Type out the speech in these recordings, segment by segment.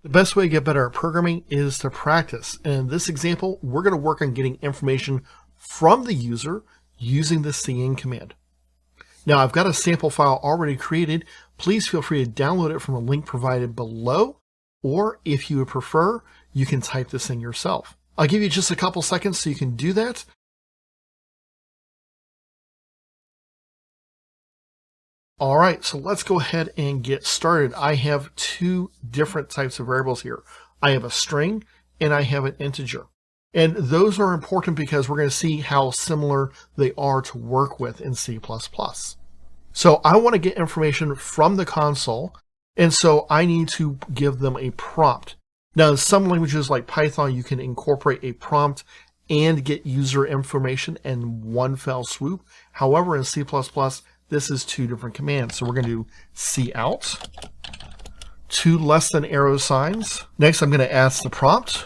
The best way to get better at programming is to practice. And in this example, we're going to work on getting information from the user using the cin command. Now, I've got a sample file already created. Please feel free to download it from a link provided below, or if you would prefer, you can type this in yourself. I'll give you just a couple seconds so you can do that. All right, so let's go ahead and get started. I have two different types of variables here. I have a string and I have an integer. And those are important because we're going to see how similar they are to work with in C++. So I want to get information from the console, and so I need to give them a prompt. Now, in some languages like Python, you can incorporate a prompt and get user information in one fell swoop. However, in C++, this is two different commands. So we're going to do cout, two less than arrow signs. Next, I'm going to ask the prompt,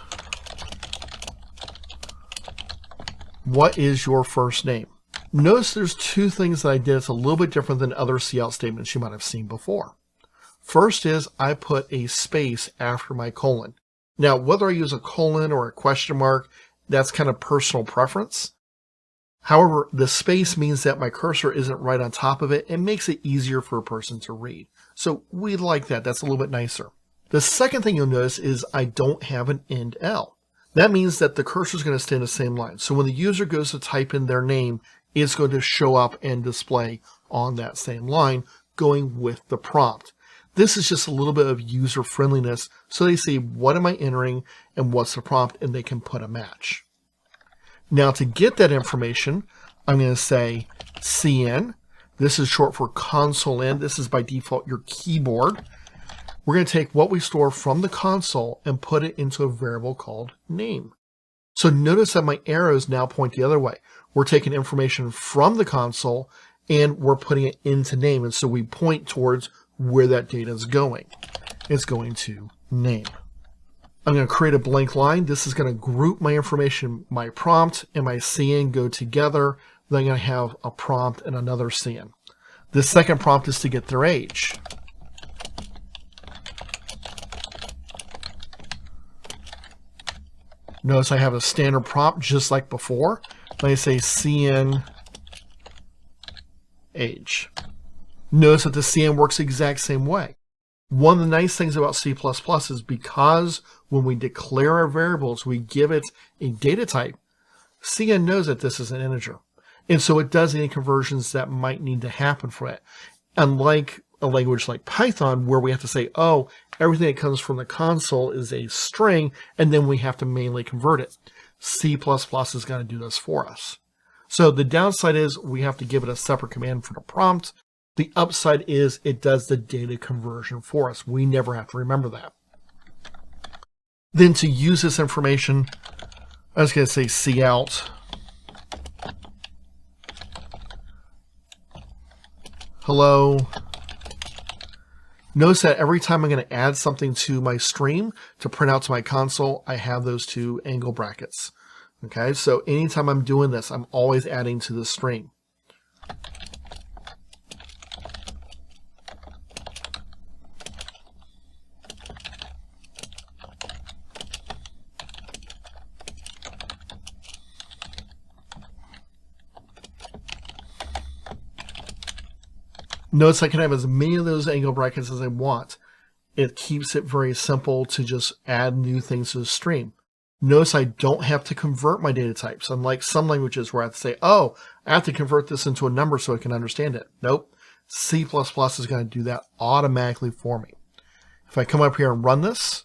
what is your first name? Notice there's two things that I did that's a little bit different than other cout statements you might have seen before. First is I put a space after my colon. Now, whether I use a colon or a question mark, that's kind of personal preference. However, the space means that my cursor isn't right on top of it and makes it easier for a person to read. So we like that. That's a little bit nicer. The second thing you'll notice is I don't have an end L. That means that the cursor is going to stay in the same line. So when the user goes to type in their name, it's going to show up and display on that same line going with the prompt. This is just a little bit of user friendliness. So they see, what am I entering and what's the prompt, and they can put a match. Now, to get that information, I'm going to say cin. This is short for console in. This is by default your keyboard. We're going to take what we store from the console and put it into a variable called name. So notice that my arrows now point the other way. We're taking information from the console and we're putting it into name. And so we point towards where that data is going. It's going to name. I'm going to create a blank line. This is going to group my information. My prompt and my cin go together. Then I'm going to have a prompt and another cin. The second prompt is to get their age. Notice I have a standard prompt just like before. Let me say cin age. Notice that the cin works the exact same way. One of the nice things about C++ is because when we declare our variables, we give it a data type, cin knows that this is an integer. And so it does any conversions that might need to happen for it. Unlike a language like Python, where we have to say, oh, everything that comes from the console is a string, and then we have to manually convert it. C++ is going to do this for us. So the downside is we have to give it a separate command for the prompt. The upside is it does the data conversion for us. We never have to remember that. Then to use this information, I was going to say cout. Hello. Notice that every time I'm going to add something to my stream to print out to my console, I have those two angle brackets. Okay, so anytime I'm doing this, I'm always adding to the stream. Notice I can have as many of those angle brackets as I want. It keeps it very simple to just add new things to the stream. Notice I don't have to convert my data types, unlike some languages where I have to say, oh, I have to convert this into a number so I can understand it. Nope. C++ is going to do that automatically for me. If I come up here and run this,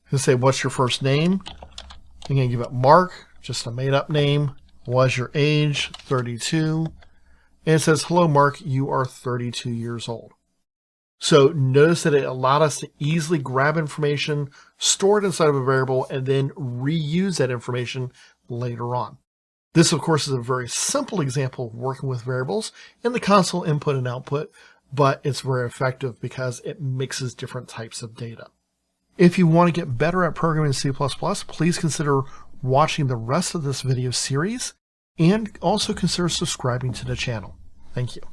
I'm going to say, what's your first name? I'm going to give it Mark, just a made-up name. What's your age? 32. And it says, hello, Mark, you are 32 years old. So notice that it allowed us to easily grab information, store it inside of a variable, and then reuse that information later on. This, of course, is a very simple example of working with variables in the console input and output, but it's very effective because it mixes different types of data. If you want to get better at programming in C++, please consider watching the rest of this video series and also consider subscribing to the channel. Thank you.